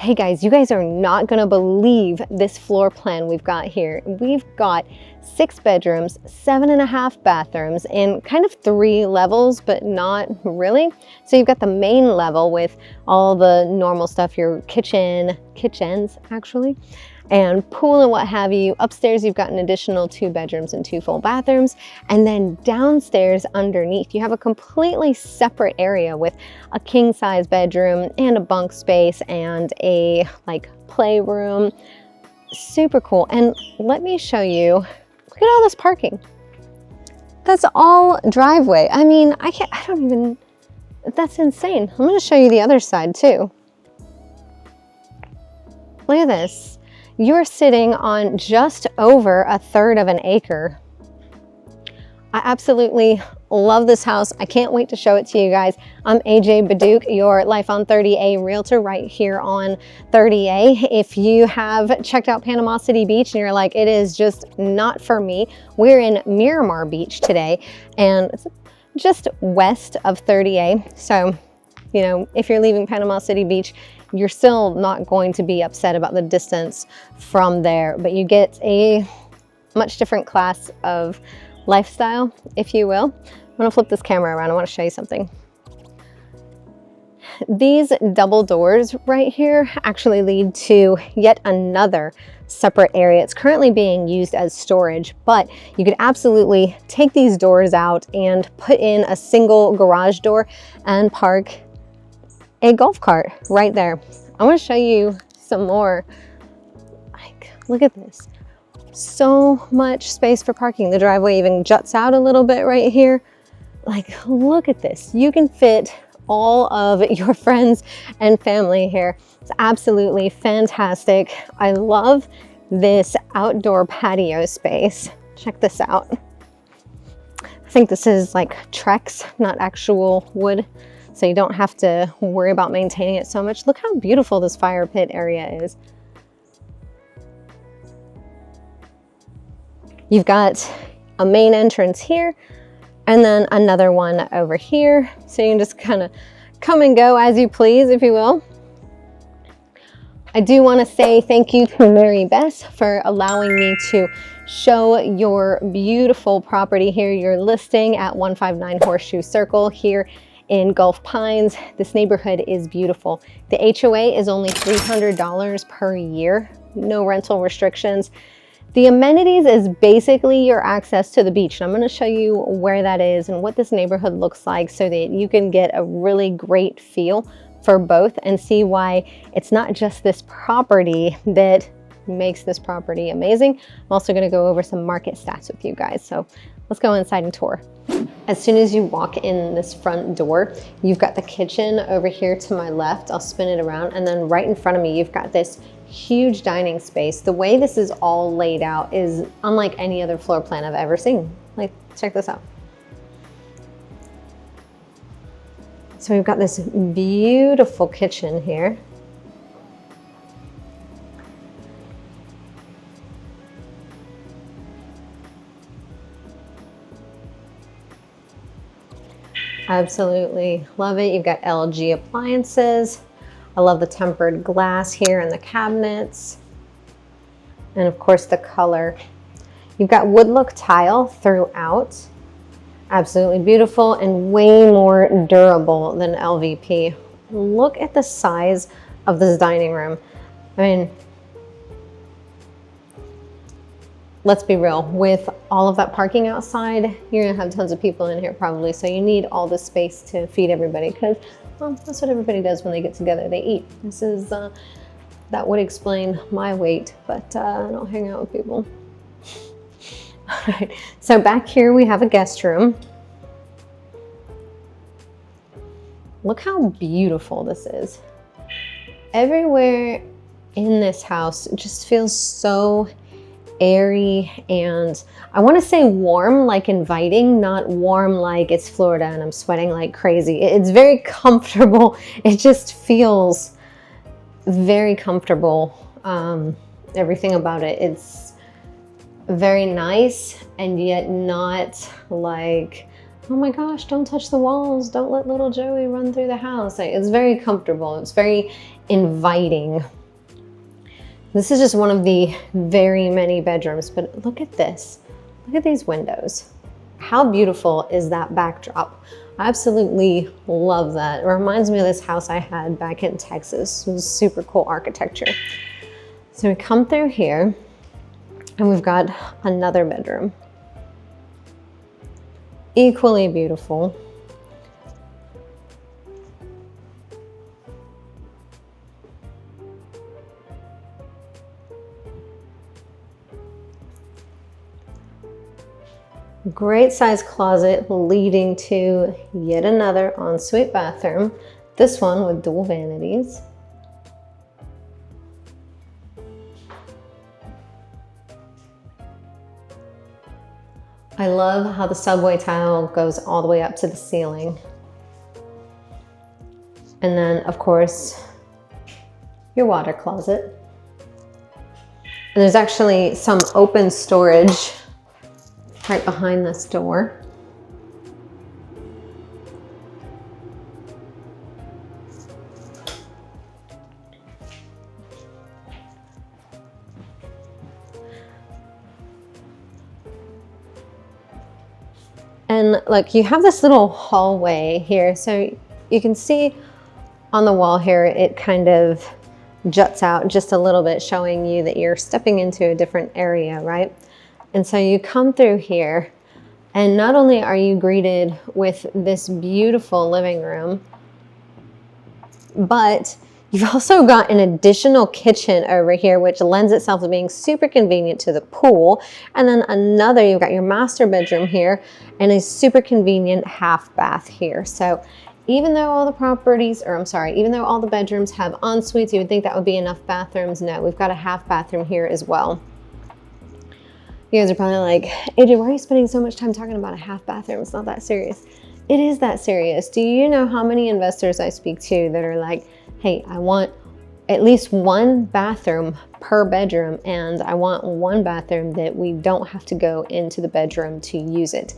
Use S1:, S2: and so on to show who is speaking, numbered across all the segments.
S1: Hey guys, you guys are not gonna believe this floor plan we've got here. We've got 6 bedrooms, 7.5 bathrooms, and kind of 3 levels, but not really. So you've got the main level with all the normal stuff, your kitchens actually, and pool and what have you. Upstairs, you've got an additional 2 bedrooms and 2 full bathrooms. And then downstairs underneath, you have a completely separate area with a king size bedroom and a bunk space and a playroom. Super cool. And let me show you, look at all this parking. That's all driveway. I mean, that's insane. I'm gonna show you the other side too. Look at this. You're sitting on just over 1/3 of an acre. I absolutely love this house. I can't wait to show it to you guys. I'm AJ Baduke, your Life on 30A realtor right here on 30A. If you have checked out Panama City Beach and you're like, it is just not for me, we're in Miramar Beach today, and it's just west of 30A. So, you know, if you're leaving Panama City Beach, you're still not going to be upset about the distance from there, but you get a much different class of lifestyle, if you will. I'm gonna flip this camera around. I wanna show you something. These double doors right here actually lead to yet another separate area. It's currently being used as storage, but you could absolutely take these doors out and put in a single garage door and park a golf cart right there. I want to show you some more. Look at this. So much space for parking. The driveway even juts out a little bit right here. Look at this. You can fit all of your friends and family here. It's absolutely fantastic. I love this outdoor patio space. Check this out. I think this is like Trex, not actual wood, so you don't have to worry about maintaining it so much. Look how beautiful this fire pit area is. You've got a main entrance here and then another one over here. So you can just kind of come and go as you please, if you will. I do want to say thank you to Mary Bess for allowing me to show your beautiful property here. Your listing at 159 Horseshoe Circle here in Gulf Pines. This neighborhood is beautiful. The HOA is only $300 per year, no rental restrictions. The amenities is basically your access to the beach. And I'm going to show you where that is and what this neighborhood looks like so that you can get a really great feel for both and see why it's not just this property that makes this property amazing. I'm also going to go over some market stats with you guys. So let's go inside and tour. As soon as you walk in this front door, you've got the kitchen over here to my left. I'll spin it around, and then right in front of me, you've got this huge dining space. The way this is all laid out is unlike any other floor plan I've ever seen. Check this out. So we've got this beautiful kitchen here. Absolutely love it. You've got LG appliances. I love the tempered glass here in the cabinets. And of course the color. You've got wood look tile throughout. Absolutely beautiful and way more durable than LVP. Look at the size of this dining room. I mean, let's be real, with all of that parking outside, you're gonna have tons of people in here probably, so you need all the space to feed everybody, because, well, that's what everybody does when they get together, they eat. That would explain my weight, but I don't hang out with people. All right, so back here we have a guest room. Look how beautiful this is. Everywhere in this house just feels so airy, and I want to say warm, like inviting, not warm like it's Florida and I'm sweating like crazy. It's very comfortable. It just feels very comfortable. Everything about it, it's very nice and yet not like, oh my gosh, don't touch the walls, don't let little Joey run through the house. It's very comfortable. It's very inviting. This is just one of the very many bedrooms, but look at this. Look at these windows. How beautiful is that backdrop? I absolutely love that. It reminds me of this house I had back in Texas. It was super cool architecture. So we come through here and we've got another bedroom. Equally beautiful. Great size closet leading to yet another ensuite bathroom. This one with dual vanities. I love how the subway tile goes all the way up to the ceiling. And then, of course, your water closet. And there's actually some open storage right behind this door. And look, you have this little hallway here. So you can see on the wall here, it kind of juts out just a little bit, showing you that you're stepping into a different area, right? And so you come through here, and not only are you greeted with this beautiful living room, but you've also got an additional kitchen over here, which lends itself to being super convenient to the pool. And then another, you've got your master bedroom here and a super convenient half bath here. So even though all the properties, or I'm sorry, even though all the bedrooms have en suites, you would think that would be enough bathrooms. No, we've got a half bathroom here as well. You guys are probably like, AJ, why are you spending so much time talking about a half bathroom? It's not that serious. It is that serious. Do you know how many investors I speak to that are like, hey, I want at least one bathroom per bedroom, and I want one bathroom that we don't have to go into the bedroom to use it.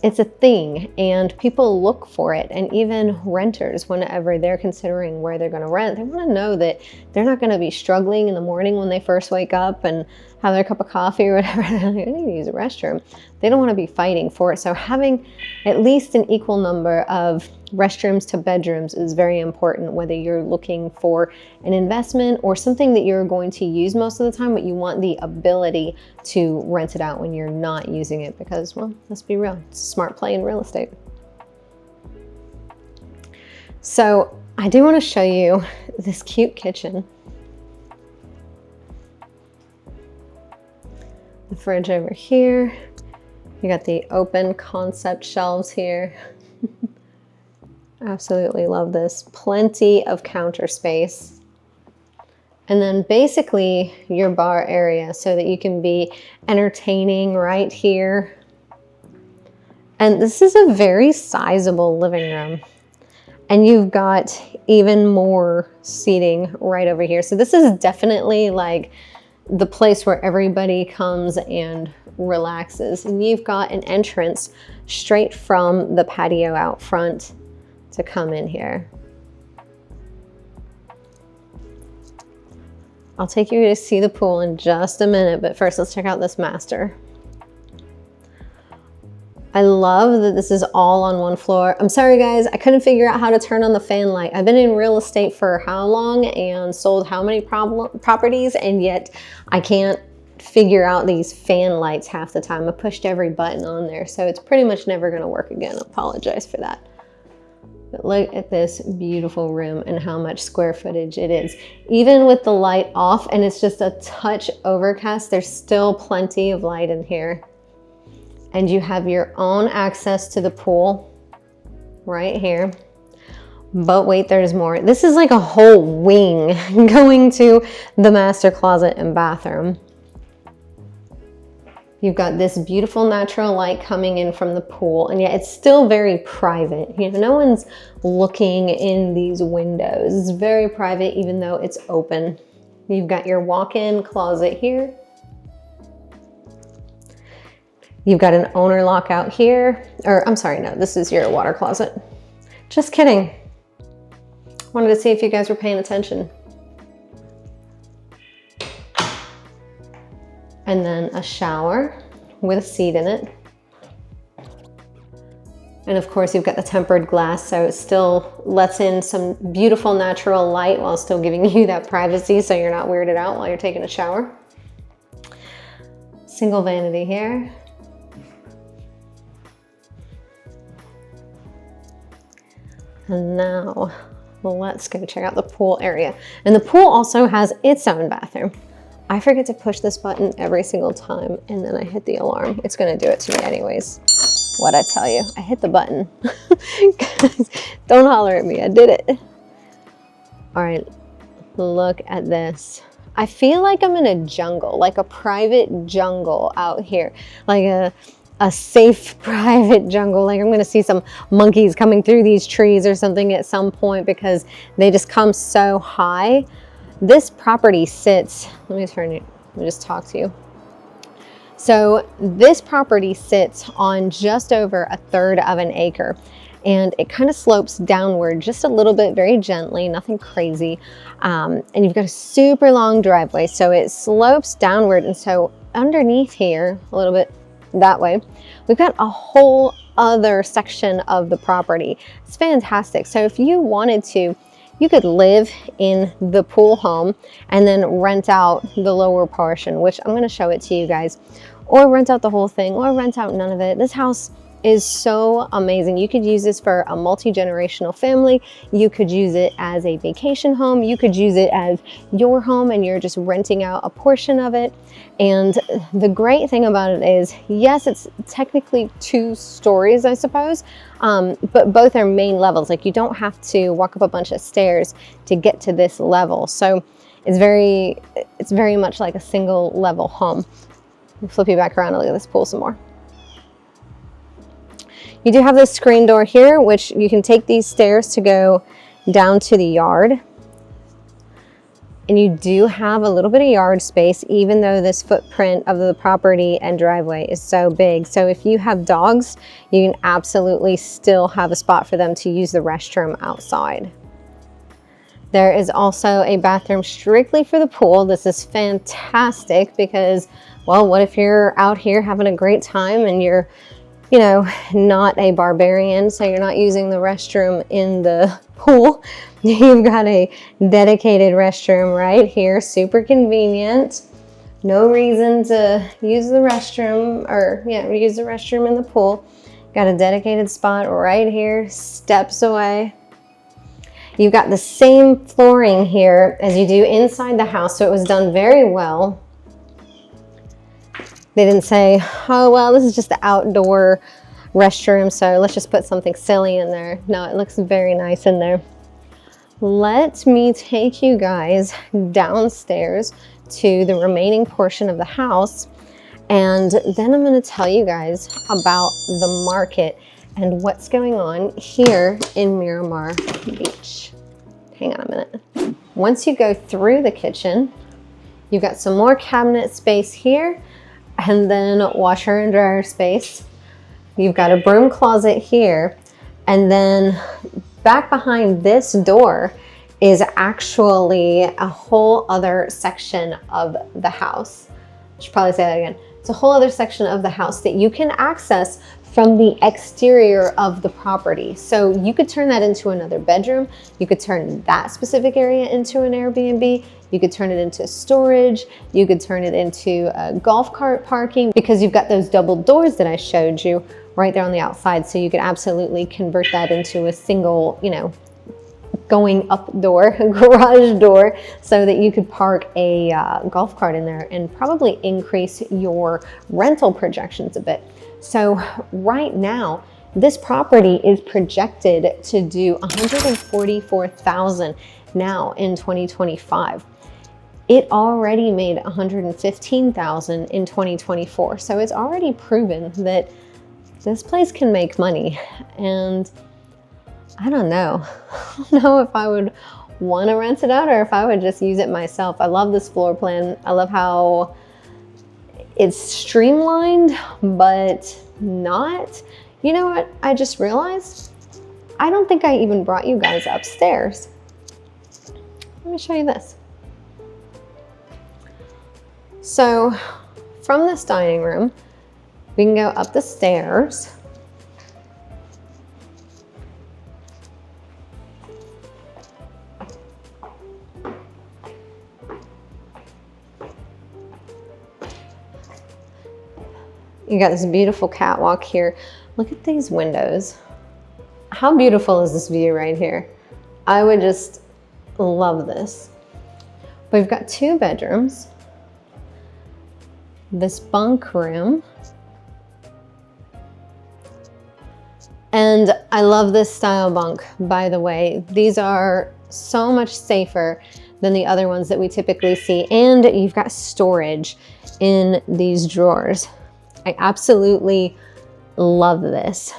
S1: It's a thing, and people look for it. And even renters, whenever they're considering where they're going to rent, they want to know that they're not going to be struggling in the morning when they first wake up and have their cup of coffee or whatever. I need to use a restroom. They don't want to be fighting for it. So having at least an equal number of restrooms to bedrooms is very important, whether you're looking for an investment or something that you're going to use most of the time, but you want the ability to rent it out when you're not using it, because, well, let's be real, it's a smart play in real estate. So I do want to show you this cute kitchen. The fridge over here. You got the open concept shelves here. Absolutely love this. Plenty of counter space. And then basically your bar area so that you can be entertaining right here. And this is a very sizable living room. And you've got even more seating right over here. So this is definitely like the place where everybody comes and relaxes. And you've got an entrance straight from the patio out front to come in here. I'll take you to see the pool in just a minute, but first let's check out this master. I love that this is all on one floor. I'm sorry guys, I couldn't figure out how to turn on the fan light. I've been in real estate for how long and sold how many properties, and yet I can't figure out these fan lights half the time. I pushed every button on there, so it's pretty much never gonna work again. I apologize for that. But look at this beautiful room and how much square footage it is. Even with the light off and it's just a touch overcast, there's still plenty of light in here. And you have your own access to the pool right here. But wait, there's more. This is like a whole wing going to the master closet and bathroom. You've got this beautiful natural light coming in from the pool, and yet it's still very private. You know, no one's looking in these windows. It's very private, even though it's open. You've got your walk-in closet here. You've got an owner lockout here, or I'm sorry, no, this is your water closet. Just kidding. Wanted to see if you guys were paying attention. And then a shower with a seat in it. And of course you've got the tempered glass, so it still lets in some beautiful natural light while still giving you that privacy so you're not weirded out while you're taking a shower. Single vanity here. And now let's go check out the pool area. And the pool also has its own bathroom. I forget to push this button every single time and then I hit the alarm. It's gonna do it to me anyways. What'd I tell you? I hit the button. Guys, don't holler at me, I did it. All right, look at this. I feel like I'm in a jungle, like a private jungle out here. Like a safe private jungle. Like I'm gonna see some monkeys coming through these trees or something at some point because they just come so high. This property sits, let me just talk to you. So this property sits on just over 1/3 of an acre and it kind of slopes downward just a little bit, very gently, nothing crazy. And you've got a super long driveway. So it slopes downward. And so underneath here, a little bit that way, we've got a whole other section of the property. It's fantastic. So if you wanted to, you could live in the pool home and then rent out the lower portion, which I'm going to show it to you guys, or rent out the whole thing, or rent out none of it. This house is so amazing. You could use this for a multi-generational family. You could use it as a vacation home. You could use it as your home and you're just renting out a portion of it. And the great thing about it is, yes, it's technically 2 stories, I suppose, but both are main levels. Like you don't have to walk up a bunch of stairs to get to this level. So it's very much like a single level home. I'll flip you back around and look at this pool some more. You do have this screen door here, which you can take these stairs to go down to the yard. And you do have a little bit of yard space, even though this footprint of the property and driveway is so big. So if you have dogs, you can absolutely still have a spot for them to use the restroom outside. There is also a bathroom strictly for the pool. This is fantastic because, well, what if you're out here having a great time and you're, you know, not a barbarian, so you're not using the restroom in the pool. You've got a dedicated restroom right here, super convenient. No reason to use the restroom use the restroom in the pool. Got a dedicated spot right here, steps away. You've got the same flooring here as you do inside the house, so it was done very well. They didn't say, oh, well, this is just the outdoor restroom, so let's just put something silly in there. No, it looks very nice in there. Let me take you guys downstairs to the remaining portion of the house, and then I'm going to tell you guys about the market and what's going on here in Miramar Beach. Hang on a minute. Once you go through the kitchen, you've got some more cabinet space here, and then washer and dryer space. You've got a broom closet here, and then back behind this door is actually a whole other section of the house. I should probably say that again. It's a whole other section of the house that you can access from the exterior of the property. So you could turn that into another bedroom. You could turn that specific area into an Airbnb. You could turn it into storage. You could turn it into a golf cart parking because you've got those double doors that I showed you right there on the outside. So you could absolutely convert that into a single, you know, going up door, garage door, so that you could park a golf cart in there and probably increase your rental projections a bit. So right now, this property is projected to do $144,000 now in 2025. It already made $115,000 in 2024. So it's already proven that this place can make money. And I don't know. I don't know if I would want to rent it out or if I would just use it myself. I love this floor plan. I love how it's streamlined, but not. You know what I just realized? I don't think I even brought you guys upstairs. let me show you this. So from this dining room, we can go up the stairs. You got this beautiful catwalk here. Look at these windows. How beautiful is this view right here? I would just love this. We've got 2 bedrooms, this bunk room, and I love this style bunk, by the way. These are so much safer than the other ones that we typically see, and you've got storage in these drawers. I absolutely love this.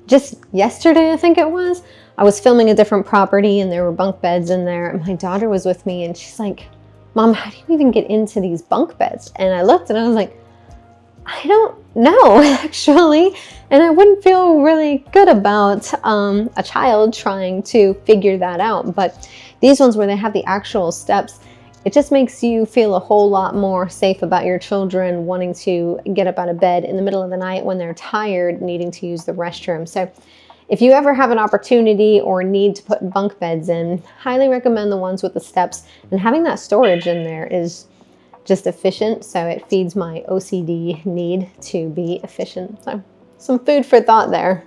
S1: Just yesterday, I think it was, I was filming a different property and there were bunk beds in there, and my daughter was with me and she's like, Mom, how do you even get into these bunk beds? And I looked and I was like, I don't know, actually. And I wouldn't feel really good about a child trying to figure that out. But these ones where they have the actual steps, it just makes you feel a whole lot more safe about your children wanting to get up out of bed in the middle of the night when they're tired, needing to use the restroom. So if you ever have an opportunity or need to put bunk beds in, highly recommend the ones with the steps. And having that storage in there is just efficient, so it feeds my OCD need to be efficient. So some food for thought there.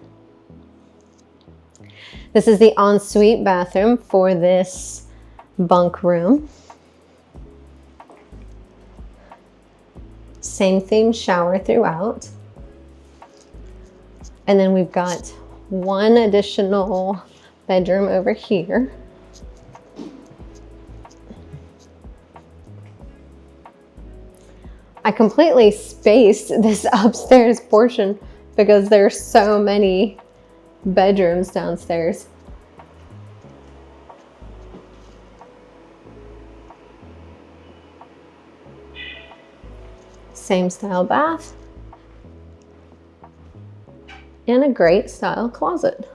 S1: This is the ensuite bathroom for this bunk room. Same theme shower throughout. And then we've got one additional bedroom over here. I completely spaced this upstairs portion because there's so many bedrooms downstairs. Same style bath and a great style closet.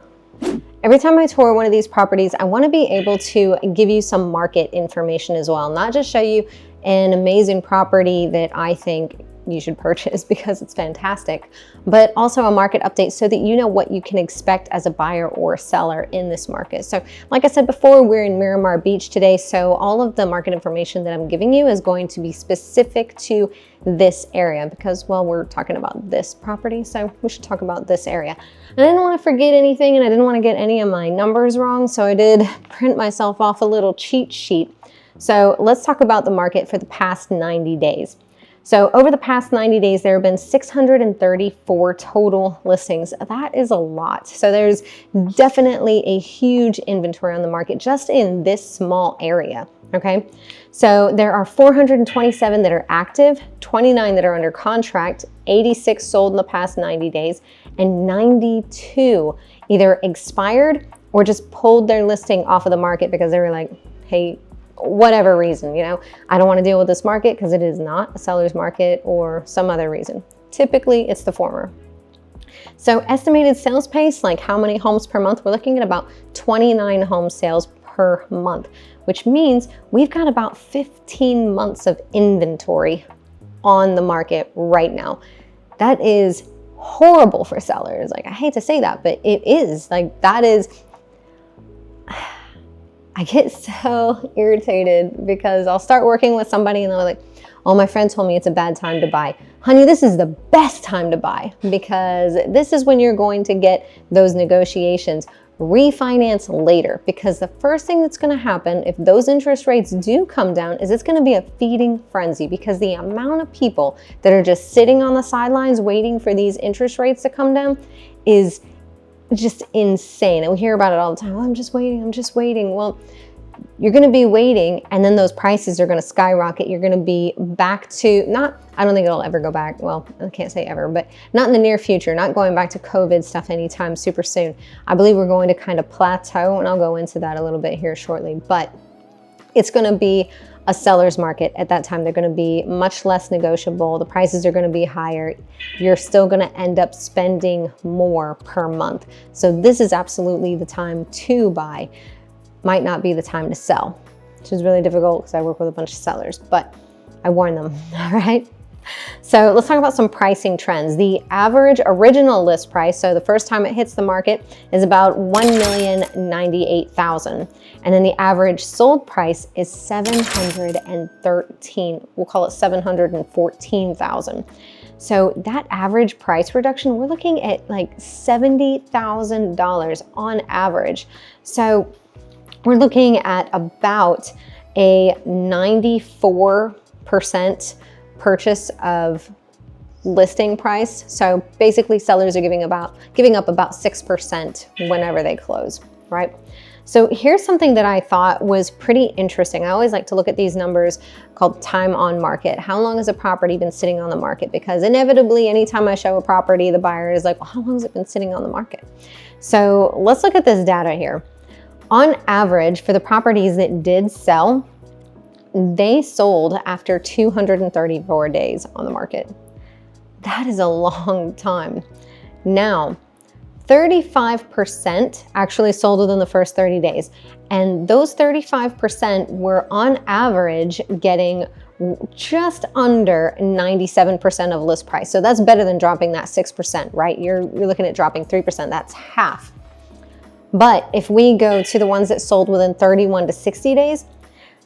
S1: Every time I tour one of these properties, I want to be able to give you some market information as well, not just show you an amazing property that I think you should purchase because it's fantastic, but also a market update so that you know what you can expect as a buyer or a seller in this market. So like I said before, we're in Miramar Beach today, so all of the market information that I'm giving you is going to be specific to this area because, well, we're talking about this property, so we should talk about this area. And I didn't want to forget anything and I didn't want to get any of my numbers wrong, so I did print myself off a little cheat sheet. So let's talk about the market for the past 90 days. So over the past 90 days, there have been 634 total listings. That is a lot. So there's definitely a huge inventory on the market just in this small area, okay? So there are 427 that are active, 29 that are under contract, 86 sold in the past 90 days, and 92 either expired or just pulled their listing off of the market because they were like, hey, whatever reason, you know, I don't want to deal with this market because it is not a seller's market or some other reason. Typically, it's the former. So estimated sales pace, like how many homes per month, we're looking at about 29 home sales per month, which means we've got about 15 months of inventory on the market right now. That is horrible for sellers. Like, I hate to say that, but it is. Like, that is... I get so irritated because I'll start working with somebody and they're like, oh, my friend told me it's a bad time to buy. Honey, this is the best time to buy because this is when you're going to get those negotiations. Refinance later, because the first thing that's going to happen if those interest rates do come down is it's going to be a feeding frenzy, because the amount of people that are just sitting on the sidelines waiting for these interest rates to come down is just insane. And we hear about it all the time. Oh, I'm just waiting. I'm just waiting. Well, you're going to be waiting and then those prices are going to skyrocket. You're going to be back to I don't think it'll ever go back. Well, I can't say ever, but not in the near future, not going back to COVID stuff anytime super soon. I believe we're going to kind of plateau, and I'll go into that a little bit here shortly, but it's going to be a seller's market at that time. They're going to be much less negotiable. The prices are going to be higher. You're still going to end up spending more per month. So this is absolutely the time to buy. might not be the time to sell, which is really difficult because I work with a bunch of sellers, but I warn them, all right? So let's talk about some pricing trends. The average original list price, so the first time it hits the market, is about $1,098,000. And then the average sold price is $713,000. We'll call it $714,000. So that average price reduction, we're looking at like $70,000 on average. So we're looking at about a 94% purchase of listing price. So basically sellers are giving up about 6% whenever they close, right? So here's something that I thought was pretty interesting. I always like to look at these numbers called time on market. How long has a property been sitting on the market? Because inevitably, anytime I show a property, the buyer is like, well, how long has it been sitting on the market? So let's look at this data here. On average, for the properties that did sell, they sold after 234 days on the market. That is a long time. Now, 35% actually sold within the first 30 days. And those 35% were on average getting just under 97% of list price. So that's better than dropping that 6%, right? You're looking at dropping 3%, that's half. But if we go to the ones that sold within 31 to 60 days,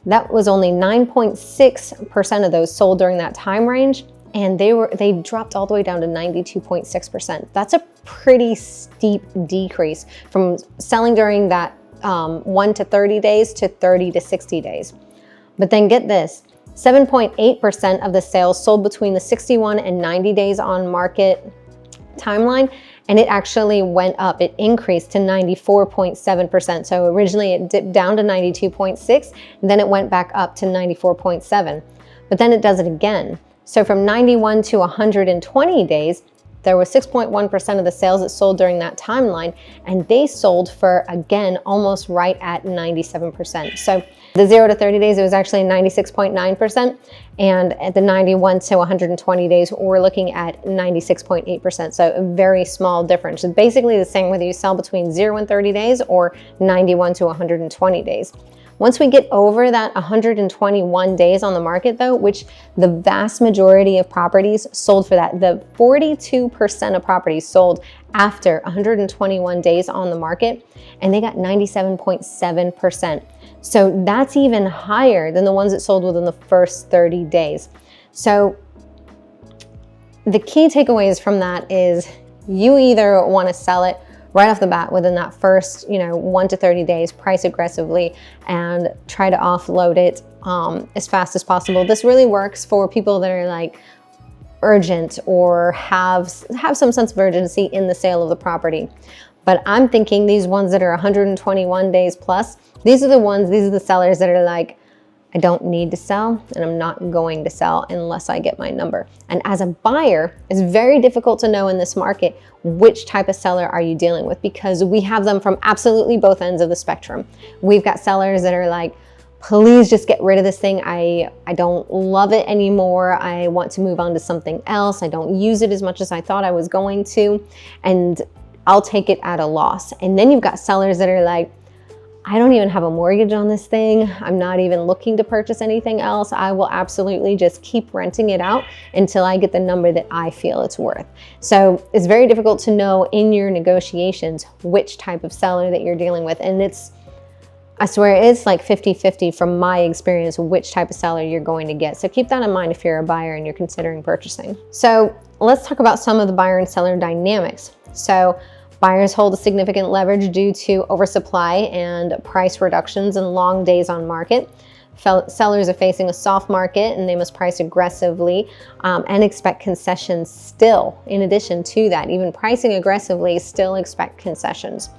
S1: that was only 9.6% of those sold during that time range, and they dropped all the way down to 92.6%. That's a pretty steep decrease from selling during that 1 to 30 days to 30 to 60 days. But then get this, 7.8% of the sales sold between the 61 and 90 days on market timeline, and it actually went up. It increased to 94.7%. So originally it dipped down to 92.6, and then it went back up to 94.7. But then it does it again. So from 91 to 120 days, there was 6.1% of the sales that sold during that timeline, and they sold for, again, almost right at 97%. So the 0 to 30 days, it was actually 96.9%, and at the 91 to 120 days, we're looking at 96.8%. So a very small difference. It's basically the same whether you sell between 0 and 30 days or 91 to 120 days. Once we get over that 121 days on the market though, which the vast majority of properties sold for that, the 42% of properties sold after 121 days on the market, and they got 97.7%. So that's even higher than the ones that sold within the first 30 days. So the key takeaways from that is you either want to sell it right off the bat within that first 1 to 30 days, price aggressively, and try to offload it as fast as possible. This really works for people that are like urgent or have some sense of urgency in the sale of the property. But I'm thinking these ones that are 121 days plus, these are the sellers that are like, I don't need to sell and I'm not going to sell unless I get my number. And as a buyer, it's very difficult to know in this market which type of seller are you dealing with, because we have them from absolutely both ends of the spectrum. We've got sellers that are like, please just get rid of this thing. I don't love it anymore. I want to move on to something else. I don't use it as much as I thought I was going to, and I'll take it at a loss. And then you've got sellers that are like, I don't even have a mortgage on this thing. I'm not even looking to purchase anything else. I will absolutely just keep renting it out until I get the number that I feel it's worth. So it's very difficult to know in your negotiations which type of seller that you're dealing with. And I swear it's like 50-50 from my experience which type of seller you're going to get. So keep that in mind if you're a buyer and you're considering purchasing. So let's talk about some of the buyer and seller dynamics. So buyers hold a significant leverage due to oversupply and price reductions and long days on market. Sellers are facing a soft market and they must price aggressively and expect concessions still. In addition to that, even pricing aggressively, still expect concessions.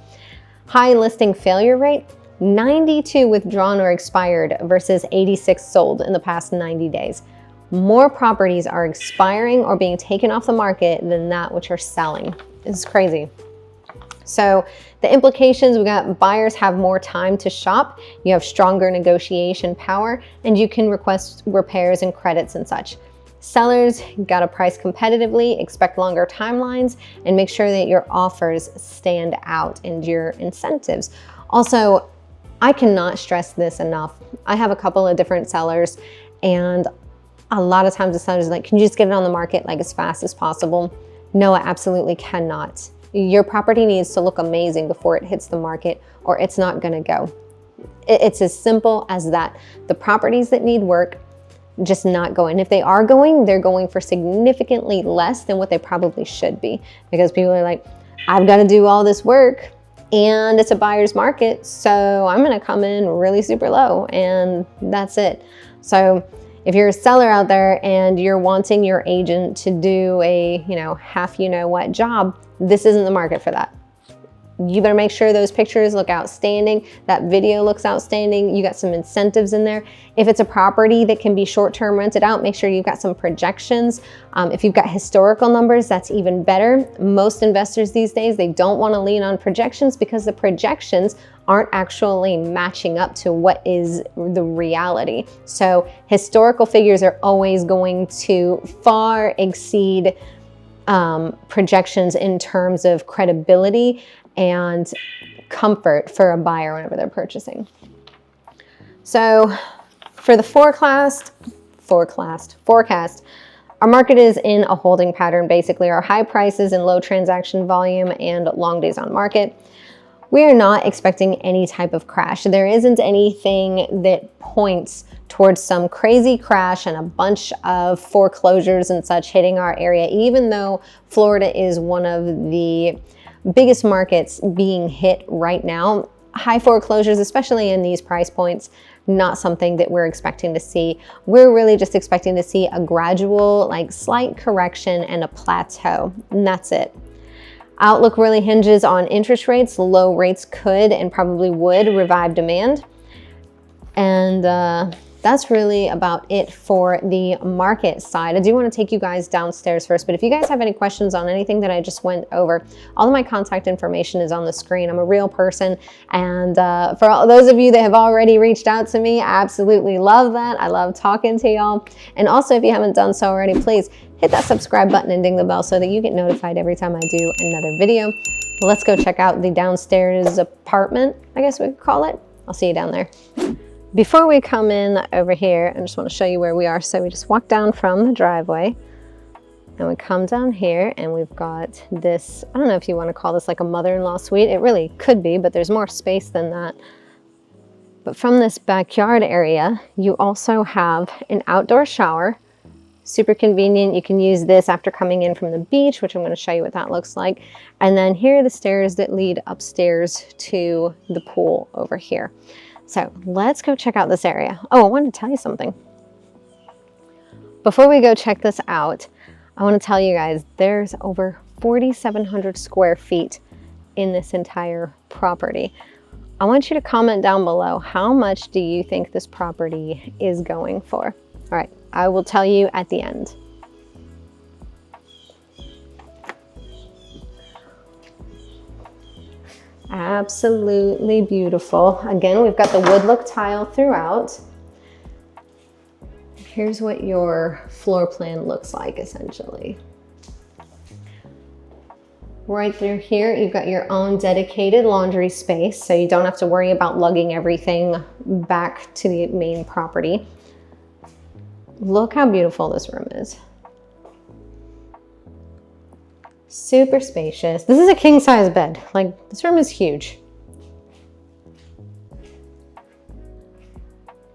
S1: High listing failure rate, 92 withdrawn or expired versus 86 sold in the past 90 days. More properties are expiring or being taken off the market than that which are selling. It's crazy. So the implications, we got buyers have more time to shop, you have stronger negotiation power, and you can request repairs and credits and such. Sellers got to price competitively, expect longer timelines, and make sure that your offers stand out and your incentives. Also, I cannot stress this enough. I have a couple of different sellers, and a lot of times the sellers are like, can you just get it on the market like as fast as possible? No, I absolutely cannot. Your property needs to look amazing before it hits the market, or it's not gonna go. It's as simple as that. The properties that need work, just not going. If they are going, they're going for significantly less than what they probably should be, because people are like, I've got to do all this work and it's a buyer's market, so I'm going to come in really super low, and that's it. So if you're a seller out there and you're wanting your agent to do a, half what job, this isn't the market for that. You better make sure those pictures look outstanding, that video looks outstanding, you got some incentives in there. If it's a property that can be short-term rented out, make sure you've got some projections. If you've got historical numbers, that's even better. Most investors these days, they don't want to lean on projections because the projections aren't actually matching up to what is the reality. So historical figures are always going to far exceed projections in terms of credibility and comfort for a buyer whenever they're purchasing. So for the forecast, our market is in a holding pattern. Basically, our high prices and low transaction volume and long days on market. We are not expecting any type of crash. There isn't anything that points towards some crazy crash and a bunch of foreclosures and such hitting our area, even though Florida is one of the biggest markets being hit right now. High foreclosures, especially in these price points, not something that we're expecting to see. We're really just expecting to see a gradual, slight correction and a plateau, and that's it. Outlook really hinges on interest rates. Low rates could and probably would revive demand. And that's really about it for the market side. I do want to take you guys downstairs first, but if you guys have any questions on anything that I just went over, all of my contact information is on the screen. I'm a real person, and for all those of you that have already reached out to me, I absolutely love that. I love talking to y'all. And also, if you haven't done so already, please hit that subscribe button and ding the bell so that you get notified every time I do another video. Let's go check out the downstairs apartment, I guess we could call it. I'll see you down there. Before we come in over here, I just want to show you where we are. So we just walk down from the driveway and we come down here, and we've got this, I don't know if you want to call this like a mother-in-law suite. It really could be, but there's more space than that. But from this backyard area, you also have an outdoor shower. Super convenient. You can use this after coming in from the beach, which I'm going to show you what that looks like. And then here are the stairs that lead upstairs to the pool over here. So let's go check out this area. Oh, I wanted to tell you something. Before we go check this out, I want to tell you guys there's over 4,700 square feet in this entire property. I want you to comment down below, how much do you think this property is going for? All right, I will tell you at the end. Absolutely beautiful. Again, we've got the wood look tile throughout. Here's what your floor plan looks like, essentially. Right through here, you've got your own dedicated laundry space, so you don't have to worry about lugging everything back to the main property. Look how beautiful this room is. Super spacious. This is a king size bed. This room is huge.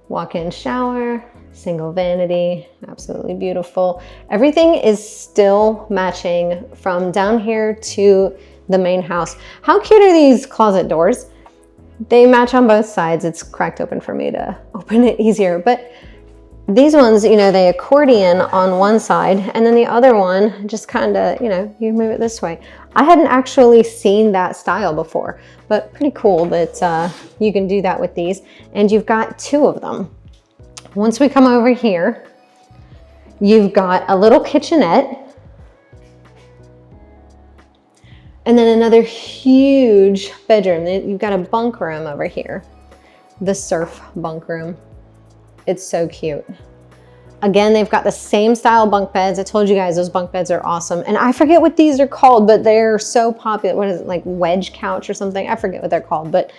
S1: Walk-in shower, single vanity, absolutely beautiful. Everything is still matching from down here to the main house. How cute are these closet doors? They match on both sides. It's cracked open for me to open it easier, but these ones, they accordion on one side, and then the other one just kind of, you move it this way. I hadn't actually seen that style before, but pretty cool that you can do that with these. And you've got two of them. Once we come over here, you've got a little kitchenette, and then another huge bedroom. You've got a bunk room over here, the surf bunk room. It's so cute. Again, they've got the same style bunk beds. I told you guys those bunk beds are awesome. And I forget what these are called, but they're so popular. What is it, like wedge couch or something? I forget what they're called, but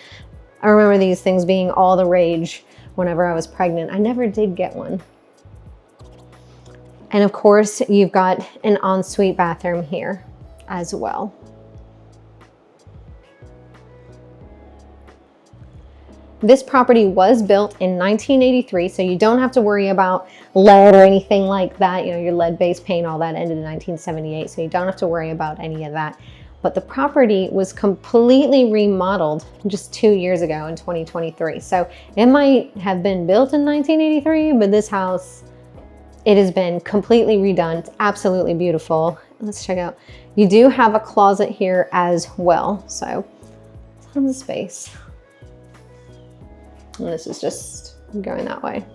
S1: I remember these things being all the rage whenever I was pregnant. I never did get one. And of course, you've got an ensuite bathroom here as well. This property was built in 1983, so you don't have to worry about lead or anything like that. You know, your lead-based paint, all that ended in 1978, so you don't have to worry about any of that. But the property was completely remodeled just 2 years ago in 2023. So it might have been built in 1983, but this house, it has been completely redone. It's absolutely beautiful. Let's check out. You do have a closet here as well, so tons of space. And this is just going that way.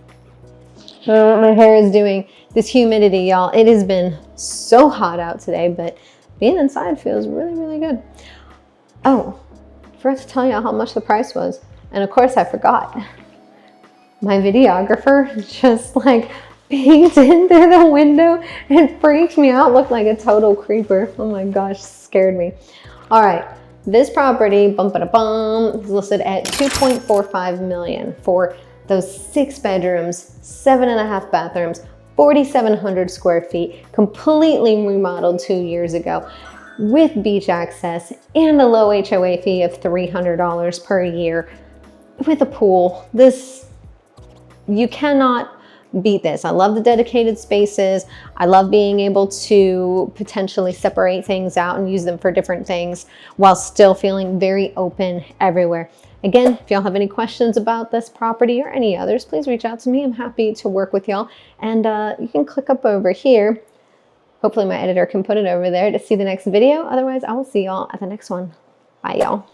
S1: I don't know what my hair is doing. This humidity, y'all, it has been so hot out today, but being inside feels really, really good. Oh, I forgot to tell you how much the price was. And of course I forgot. My videographer just like peeked in through the window and freaked me out. Looked like a total creeper. Oh my gosh, scared me. All right. This property, is listed at $2.45 million for those 6 bedrooms, 7.5 bathrooms, 4,700 square feet, completely remodeled 2 years ago with beach access and a low HOA fee of $300 per year with a pool. You cannot beat this. I love the dedicated spaces. I love being able to potentially separate things out and use them for different things while still feeling very open everywhere. Again, if y'all have any questions about this property or any others, please reach out to me. I'm happy to work with y'all. And you can click up over here. Hopefully my editor can put it over there to see the next video. Otherwise, I will see y'all at the next one. Bye, y'all.